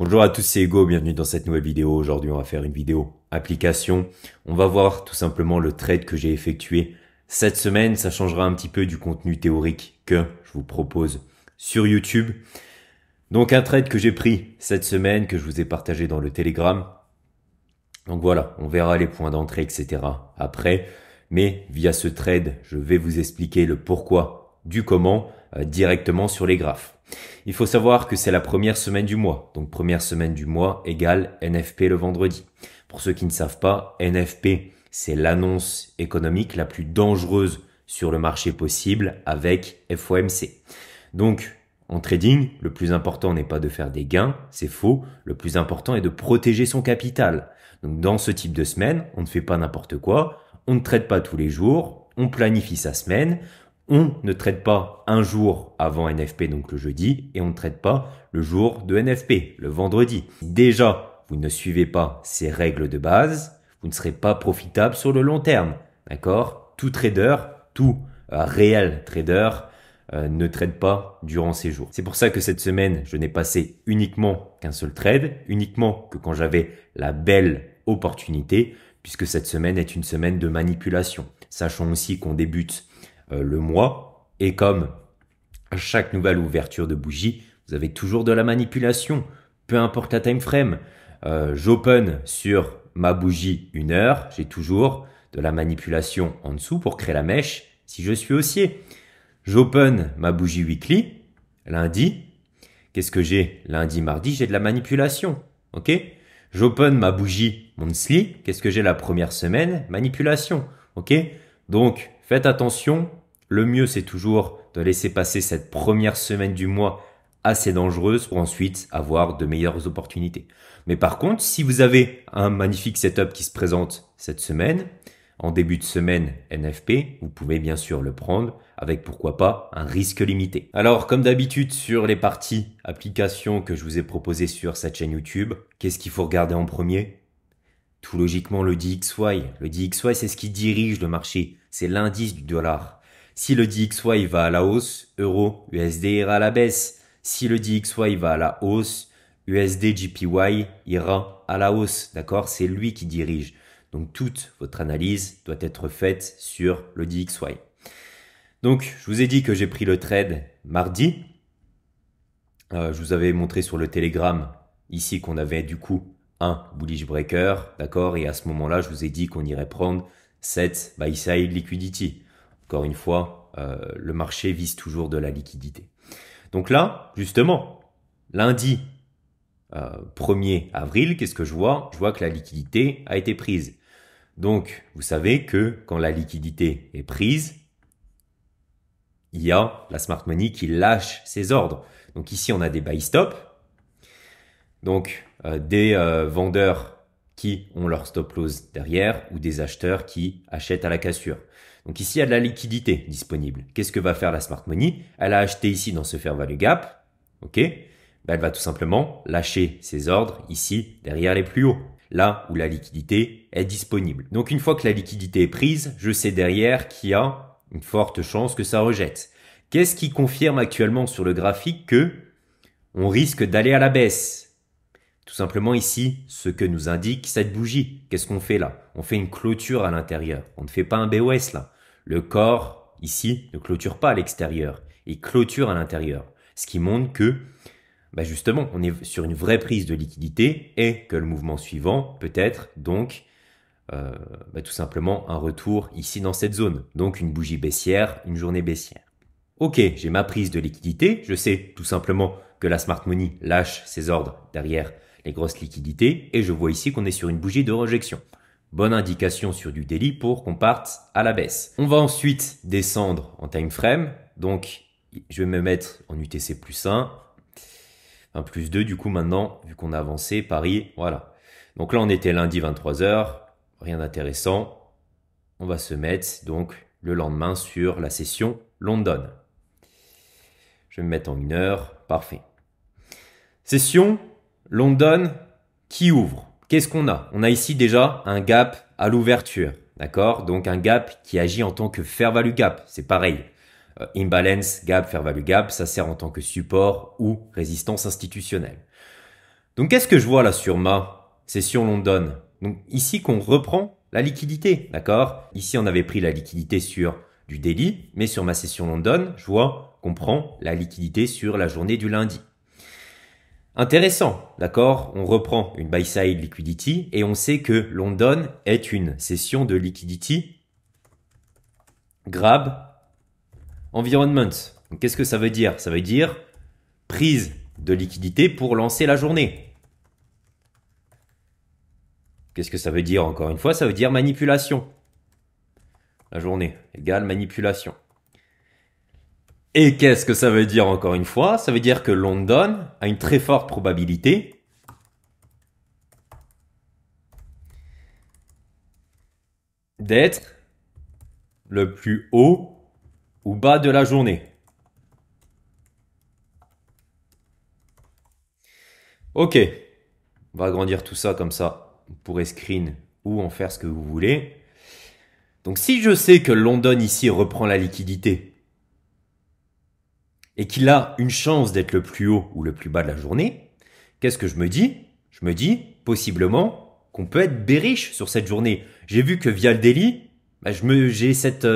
Bonjour à tous, c'est Hugo, bienvenue dans cette nouvelle vidéo. Aujourd'hui, on va faire une vidéo application. On va voir tout simplement le trade que j'ai effectué cette semaine. Ça changera un petit peu du contenu théorique que je vous propose sur YouTube. Donc un trade que j'ai pris cette semaine, que je vous ai partagé dans le Telegram. Donc voilà, on verra les points d'entrée, etc. après. Mais via ce trade, je vais vous expliquer le pourquoi du comment directement sur les graphes. Il faut savoir que c'est la première semaine du mois. Donc première semaine du mois égale NFP le vendredi. Pour ceux qui ne savent pas, NFP, c'est l'annonce économique la plus dangereuse sur le marché possible avec FOMC. Donc en trading, le plus important n'est pas de faire des gains, c'est faux. Le plus important est de protéger son capital. Donc dans ce type de semaine, on ne fait pas n'importe quoi. On ne trade pas tous les jours. On planifie sa semaine. On ne trade pas un jour avant NFP, donc le jeudi, et on ne trade pas le jour de NFP, le vendredi. Déjà, vous ne suivez pas ces règles de base, vous ne serez pas profitable sur le long terme. D'accord? Tout trader, tout réel trader ne trade pas durant ces jours. C'est pour ça que cette semaine, je n'ai passé uniquement qu'un seul trade, uniquement que quand j'avais la belle opportunité, puisque cette semaine est une semaine de manipulation. Sachant aussi qu'on débute le mois, et comme à chaque nouvelle ouverture de bougie, vous avez toujours de la manipulation, peu importe la time frame. J'open sur ma bougie 1 heure, j'ai toujours de la manipulation en dessous pour créer la mèche si je suis haussier. J'open ma bougie weekly, lundi, qu'est-ce que j'ai? Lundi, mardi, j'ai de la manipulation, ok? J'open ma bougie monthly, qu'est-ce que j'ai la première semaine? Manipulation, ok? Donc, faites attention. Le mieux, c'est toujours de laisser passer cette première semaine du mois assez dangereuse pour ensuite avoir de meilleures opportunités. Mais par contre, si vous avez un magnifique setup qui se présente cette semaine, en début de semaine NFP, vous pouvez bien sûr le prendre avec pourquoi pas un risque limité. Alors, comme d'habitude sur les parties applications que je vous ai proposées sur cette chaîne YouTube, qu'est-ce qu'il faut regarder en premier? Tout logiquement le DXY. Le DXY, c'est ce qui dirige le marché. C'est l'indice du dollar. Si le DXY va à la hausse, euro, USD ira à la baisse. Si le DXY va à la hausse, USD JPY ira à la hausse. D'accord? C'est lui qui dirige. Donc toute votre analyse doit être faite sur le DXY. Donc je vous ai dit que j'ai pris le trade mardi. Je vous avais montré sur le Telegram ici qu'on avait du coup un bullish breaker, d'accord? Et à ce moment-là, je vous ai dit qu'on irait prendre cette buy side liquidity. Encore une fois, le marché vise toujours de la liquidité. Donc là, justement, lundi 1er avril, qu'est-ce que je vois? Je vois que la liquidité a été prise. Donc, vous savez que quand la liquidité est prise, il y a la smart money qui lâche ses ordres. Donc ici, on a des buy stop. Donc, des vendeurs qui ont leur stop loss derrière ou des acheteurs qui achètent à la cassure. Donc ici, il y a de la liquidité disponible. Qu'est-ce que va faire la smart money? Elle a acheté ici dans ce fair value gap. Ok? Ben, elle va tout simplement lâcher ses ordres ici derrière les plus hauts. Là où la liquidité est disponible. Donc une fois que la liquidité est prise, je sais derrière qu'il y a une forte chance que ça rejette. Qu'est-ce qui confirme actuellement sur le graphique que on risque d'aller à la baisse? Tout simplement ici, ce que nous indique cette bougie. Qu'est-ce qu'on fait là? On fait une clôture à l'intérieur. On ne fait pas un BOS là. Le corps ici ne clôture pas à l'extérieur. Il clôture à l'intérieur. Ce qui montre que justement, on est sur une vraie prise de liquidité et que le mouvement suivant peut être donc tout simplement un retour ici dans cette zone. Donc une bougie baissière, une journée baissière. Ok, j'ai ma prise de liquidité. Je sais tout simplement que la smart money lâche ses ordres derrière les grosses liquidités et je vois ici qu'on est sur une bougie de rejection. Bonne indication sur du daily pour qu'on parte à la baisse. On va ensuite descendre en time frame. Donc, je vais me mettre en UTC plus 1. Enfin, plus 2 du coup maintenant, vu qu'on a avancé, Paris, voilà. Donc là, on était lundi 23h, rien d'intéressant. On va se mettre donc le lendemain sur la session London. Je vais me mettre en 1 heure, parfait. Session London qui ouvre. Qu'est-ce qu'on a? On a ici déjà un gap à l'ouverture, d'accord? Donc un gap qui agit en tant que fair value gap, c'est pareil. Imbalance gap, fair value gap, ça sert en tant que support ou résistance institutionnelle. Donc qu'est-ce que je vois là sur ma session London? Donc ici qu'on reprend la liquidité, d'accord? Ici on avait pris la liquidité sur du daily, mais sur ma session London, je vois qu'on prend la liquidité sur la journée du lundi. Intéressant, d'accord? On reprend une buy side liquidity et on sait que London est une session de liquidity grab environment. Qu'est-ce que ça veut dire? Ça veut dire prise de liquidité pour lancer la journée. Qu'est-ce que ça veut dire encore une fois? Ça veut dire manipulation. La journée égale manipulation. Et qu'est-ce que ça veut dire encore une fois? Ça veut dire que London a une très forte probabilité d'être le plus haut ou bas de la journée. Ok, on va agrandir tout ça comme ça. Vous pourrez screen ou en faire ce que vous voulez. Donc si je sais que London ici reprend la liquidité et qu'il a une chance d'être le plus haut ou le plus bas de la journée, qu'est-ce que je me dis? Je me dis possiblement qu'on peut être bearish sur cette journée. J'ai vu que via le daily, j'ai cette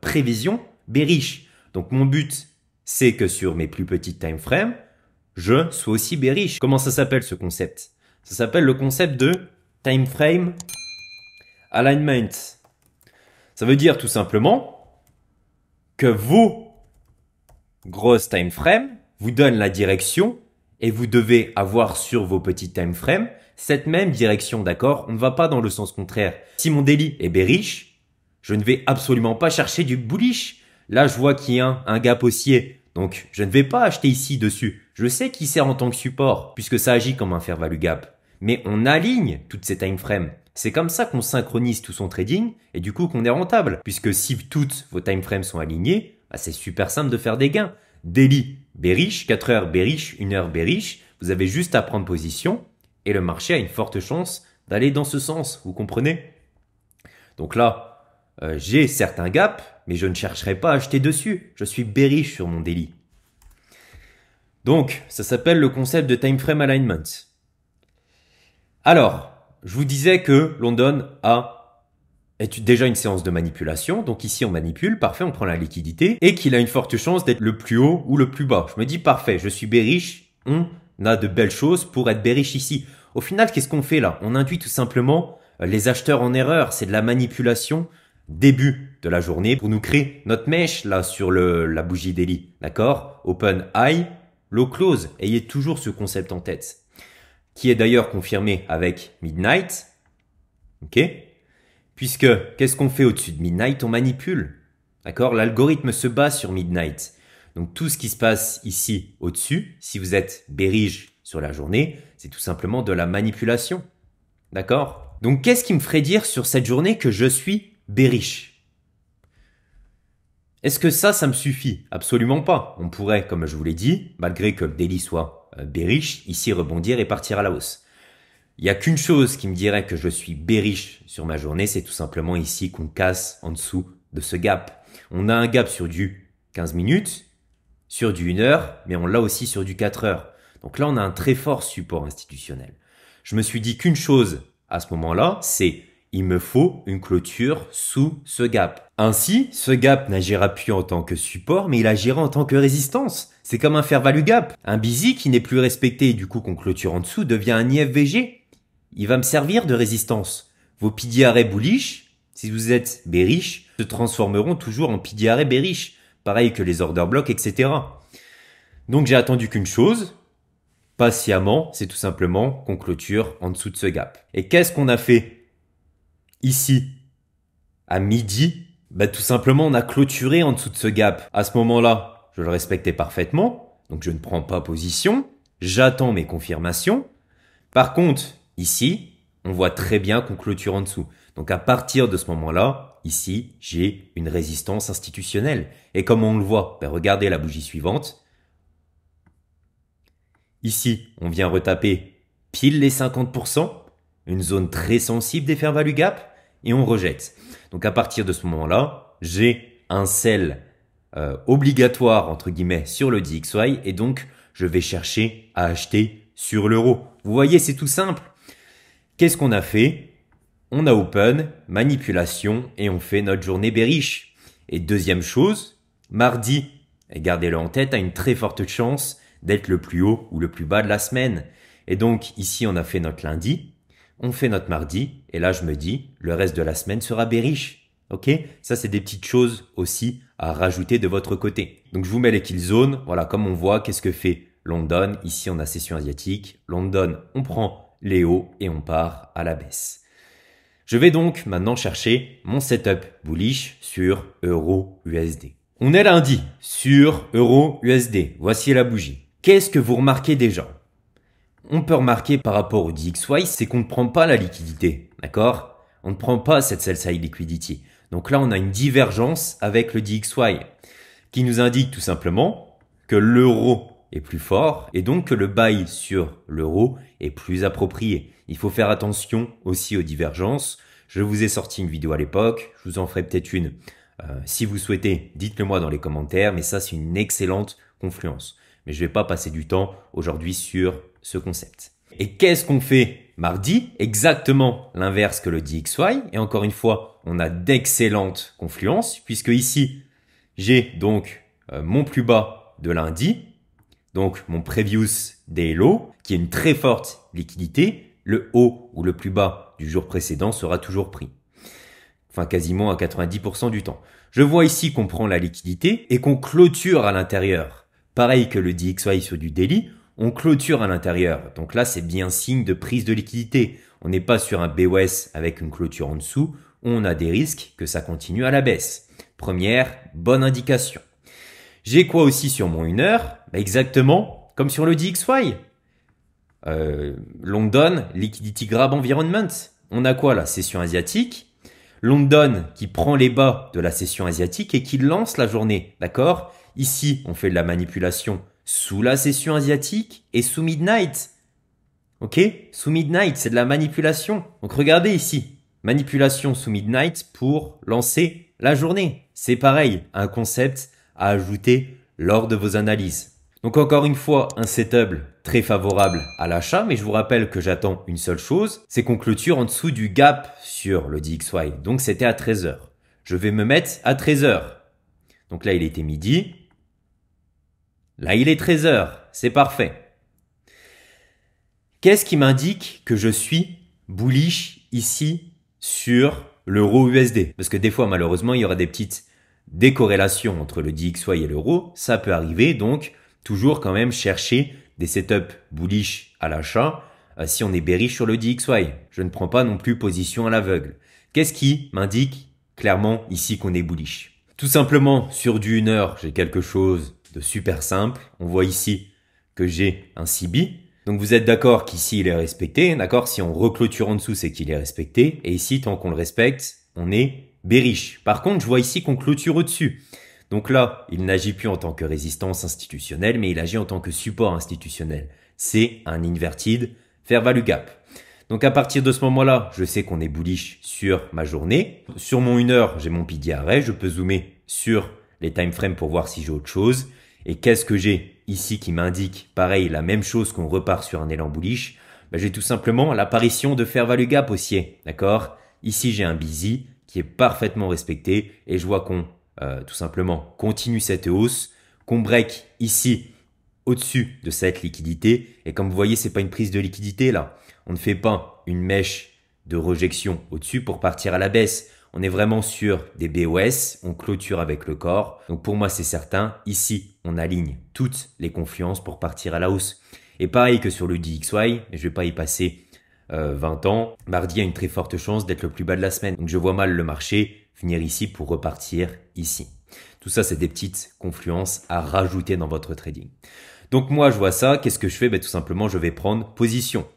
prévision bearish. Donc mon but, c'est que sur mes plus petites time frames, je sois aussi bearish. Comment ça s'appelle ce concept? Ça s'appelle le concept de time frame alignment. Ça veut dire tout simplement que vos grosses time frames vous donnent la direction et vous devez avoir sur vos petites time frames cette même direction, d'accord? On ne va pas dans le sens contraire. Si mon daily est bearish, je ne vais absolument pas chercher du bullish. Là, je vois qu'il y a un gap haussier. Donc, je ne vais pas acheter ici dessus. Je sais qu'il sert en tant que support puisque ça agit comme un fair value gap. Mais on aligne toutes ces time frames. C'est comme ça qu'on synchronise tout son trading et du coup qu'on est rentable. Puisque si toutes vos time frames sont alignées, c'est super simple de faire des gains. Daily bearish, 4 heures bearish, 1 heure bearish. Vous avez juste à prendre position et le marché a une forte chance d'aller dans ce sens. Vous comprenez? Donc là, j'ai certains gaps, mais je ne chercherai pas à acheter dessus. Je suis bearish sur mon daily. Donc, ça s'appelle le concept de time frame alignment. Alors, je vous disais que London est déjà une séance de manipulation. Donc ici, on manipule. Parfait, on prend la liquidité. Et qu'il a une forte chance d'être le plus haut ou le plus bas. Je me dis, parfait, je suis bearish. On a de belles choses pour être bearish ici. Au final, qu'est-ce qu'on fait là? On induit tout simplement les acheteurs en erreur. C'est de la manipulation début de la journée pour nous créer notre mèche là sur la bougie daily. D'accord? Open high, low close. Ayez toujours ce concept en tête. Qui est d'ailleurs confirmé avec Midnight. Ok? Puisque, qu'est-ce qu'on fait au-dessus de Midnight? On manipule. D'accord? L'algorithme se base sur Midnight. Donc, tout ce qui se passe ici au-dessus, si vous êtes bearish sur la journée, c'est tout simplement de la manipulation. D'accord? Donc, qu'est-ce qui me ferait dire sur cette journée que je suis bearish? Est-ce que ça me suffit? Absolument pas. On pourrait, comme je vous l'ai dit, malgré que le daily soit bearish, ici rebondir et partir à la hausse. Il n'y a qu'une chose qui me dirait que je suis bearish sur ma journée, c'est tout simplement ici qu'on casse en dessous de ce gap. On a un gap sur du 15 minutes, sur du 1 heure, mais on l'a aussi sur du 4 heures. Donc là, on a un très fort support institutionnel. Je me suis dit qu'une chose à ce moment-là, c'est il me faut une clôture sous ce gap. Ainsi, ce gap n'agira plus en tant que support, mais il agira en tant que résistance. C'est comme un fair value gap. Un busy qui n'est plus respecté et du coup qu'on clôture en dessous devient un IFVG. Il va me servir de résistance. Vos PDRA bullish, si vous êtes bearish, se transformeront toujours en PDRA bearish. Pareil que les order blocks, etc. Donc j'ai attendu qu'une chose, patiemment, c'est tout simplement qu'on clôture en dessous de ce gap. Et qu'est-ce qu'on a fait ici à midi? Tout simplement, on a clôturé en dessous de ce gap. À ce moment-là, je le respectais parfaitement, donc je ne prends pas position. J'attends mes confirmations. Par contre, ici, on voit très bien qu'on clôture en dessous. Donc à partir de ce moment-là, ici, j'ai une résistance institutionnelle. Et comment on le voit? Regardez la bougie suivante. Ici, on vient retaper pile les 50%, une zone très sensible des fair value gap, et on rejette. Donc à partir de ce moment-là, j'ai un sell obligatoire entre guillemets sur le DXY, et donc je vais chercher à acheter sur l'euro. Vous voyez, c'est tout simple. Qu'est-ce qu'on a fait? On a open, manipulation et on fait notre journée bearish. Et deuxième chose, mardi, et gardez-le en tête, a une très forte chance d'être le plus haut ou le plus bas de la semaine. Et donc ici, on a fait notre lundi, on fait notre mardi et là, je me dis, le reste de la semaine sera bearish. Ok? Ça, c'est des petites choses aussi à rajouter de votre côté. Donc, je vous mets les kill zones. Voilà, comme on voit, qu'est-ce que fait London? Ici, on a session asiatique. London, on prend les hauts et on part à la baisse. Je vais donc maintenant chercher mon setup bullish sur Euro-USD. On est lundi sur Euro-USD. Voici la bougie. Qu'est-ce que vous remarquez déjà? On peut remarquer par rapport au DXY, c'est qu'on ne prend pas la liquidité. D'accord? On ne prend pas cette sell-side liquidity. Donc là, on a une divergence avec le DXY qui nous indique tout simplement que l'euro est plus fort et donc que le buy sur l'euro est plus approprié. Il faut faire attention aussi aux divergences. Je vous ai sorti une vidéo à l'époque. Je vous en ferai peut-être une. Si vous souhaitez, dites-le moi dans les commentaires. Mais ça, c'est une excellente confluence. Mais je ne vais pas passer du temps aujourd'hui sur ce concept. Et qu'est-ce qu'on fait mardi? Exactement l'inverse que le DXY. Et encore une fois, on a d'excellentes confluences puisque ici, j'ai donc mon plus bas de lundi, donc mon previous day low, qui est une très forte liquidité. Le haut ou le plus bas du jour précédent sera toujours pris. Enfin, quasiment à 90% du temps. Je vois ici qu'on prend la liquidité et qu'on clôture à l'intérieur. Pareil que le DXY sur du daily, on clôture à l'intérieur. Donc là, c'est bien signe de prise de liquidité. On n'est pas sur un BOS avec une clôture en dessous. On a des risques que ça continue à la baisse. Première bonne indication. J'ai quoi aussi sur mon 1 heure? Exactement comme sur le DXY. London, Liquidity Grab Environment. On a quoi là? Session asiatique. London qui prend les bas de la session asiatique et qui lance la journée. D'accord? Ici, on fait de la manipulation sous la session asiatique et sous midnight. Ok? Sous midnight, c'est de la manipulation. Donc regardez ici. Manipulation sous midnight pour lancer la journée. C'est pareil, un concept à ajouter lors de vos analyses. Donc encore une fois, un setup très favorable à l'achat, mais je vous rappelle que j'attends une seule chose, c'est qu'on clôture en dessous du gap sur le DXY. Donc c'était à 13 heures. Je vais me mettre à 13 heures. Donc là, il était midi. Là, il est 13 heures. C'est parfait. Qu'est-ce qui m'indique que je suis bullish ici sur l'euro USD? Parce que des fois, malheureusement, il y aura des petites décorrélations entre le DXY et l'euro. Ça peut arriver, donc toujours quand même chercher des setups bullish à l'achat si on est bearish sur le DXY. Je ne prends pas non plus position à l'aveugle. Qu'est-ce qui m'indique clairement ici qu'on est bullish? Tout simplement, sur du 1 heure, j'ai quelque chose de super simple. On voit ici que j'ai un CB. Donc vous êtes d'accord qu'ici il est respecté, d'accord? Si on reclôture en dessous, c'est qu'il est respecté. Et ici, tant qu'on le respecte, on est bearish. Par contre, je vois ici qu'on clôture au-dessus. Donc là, il n'agit plus en tant que résistance institutionnelle, mais il agit en tant que support institutionnel. C'est un inverted fair value gap. Donc à partir de ce moment-là, je sais qu'on est bullish sur ma journée. Sur mon 1 heure, j'ai mon pilier arrêt. Je peux zoomer sur les time frames pour voir si j'ai autre chose. Et qu'est-ce que j'ai ici qui m'indique, pareil, la même chose qu'on repart sur un élan bullish? J'ai tout simplement l'apparition de fair value gap haussier, d'accord? Ici, j'ai un busy qui est parfaitement respecté et je vois qu'on, tout simplement, continue cette hausse, qu'on break ici au-dessus de cette liquidité. Et comme vous voyez, c'est pas une prise de liquidité là. On ne fait pas une mèche de rejection au-dessus pour partir à la baisse. On est vraiment sur des BOS, on clôture avec le corps. Donc pour moi, c'est certain. Ici, on aligne toutes les confluences pour partir à la hausse. Et pareil que sur le DXY, je vais pas y passer 20 ans. Mardi a une très forte chance d'être le plus bas de la semaine. Donc je vois mal le marché venir ici pour repartir ici. Tout ça, c'est des petites confluences à rajouter dans votre trading. Donc moi, je vois ça. Qu'est-ce que je fais? Tout simplement, je vais prendre position.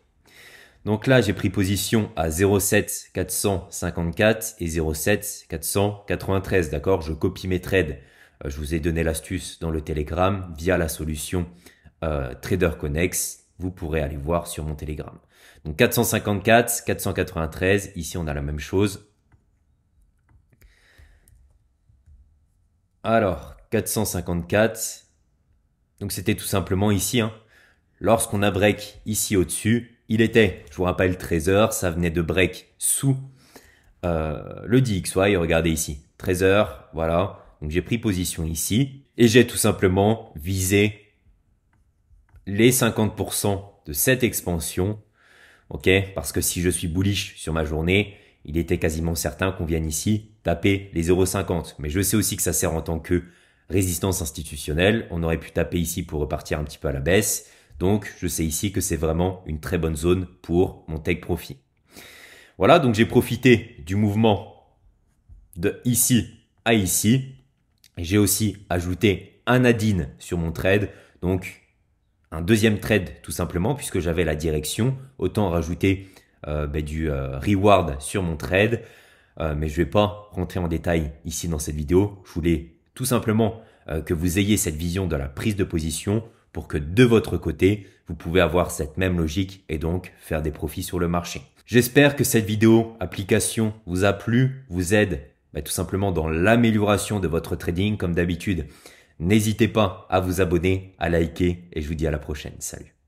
Donc là, j'ai pris position à 0,7 454 et 0,7 493. D'accord? Je copie mes trades. Je vous ai donné l'astuce dans le Telegram via la solution Trader Connex. Vous pourrez aller voir sur mon Telegram. Donc 454, 493. Ici, on a la même chose. Alors, 454. Donc c'était tout simplement ici, hein, lorsqu'on a break ici au-dessus, il était, je vous rappelle, 13 heures, ça venait de break sous le DXY, regardez ici, 13 heures, voilà. Donc j'ai pris position ici et j'ai tout simplement visé les 50% de cette expansion, ok? Parce que si je suis bullish sur ma journée, il était quasiment certain qu'on vienne ici taper les 0,50. Mais je sais aussi que ça sert en tant que résistance institutionnelle. On aurait pu taper ici pour repartir un petit peu à la baisse. Donc, je sais ici que c'est vraiment une très bonne zone pour mon take profit. Voilà, donc j'ai profité du mouvement de ici à ici. J'ai aussi ajouté un add-in sur mon trade. Donc, un deuxième trade tout simplement puisque j'avais la direction. Autant rajouter du reward sur mon trade. Mais je vais pas rentrer en détail ici dans cette vidéo. Je voulais tout simplement que vous ayez cette vision de la prise de position pour que de votre côté, vous pouvez avoir cette même logique et donc faire des profits sur le marché. J'espère que cette vidéo application vous a plu, vous aide tout simplement dans l'amélioration de votre trading comme d'habitude. N'hésitez pas à vous abonner, à liker et je vous dis à la prochaine. Salut.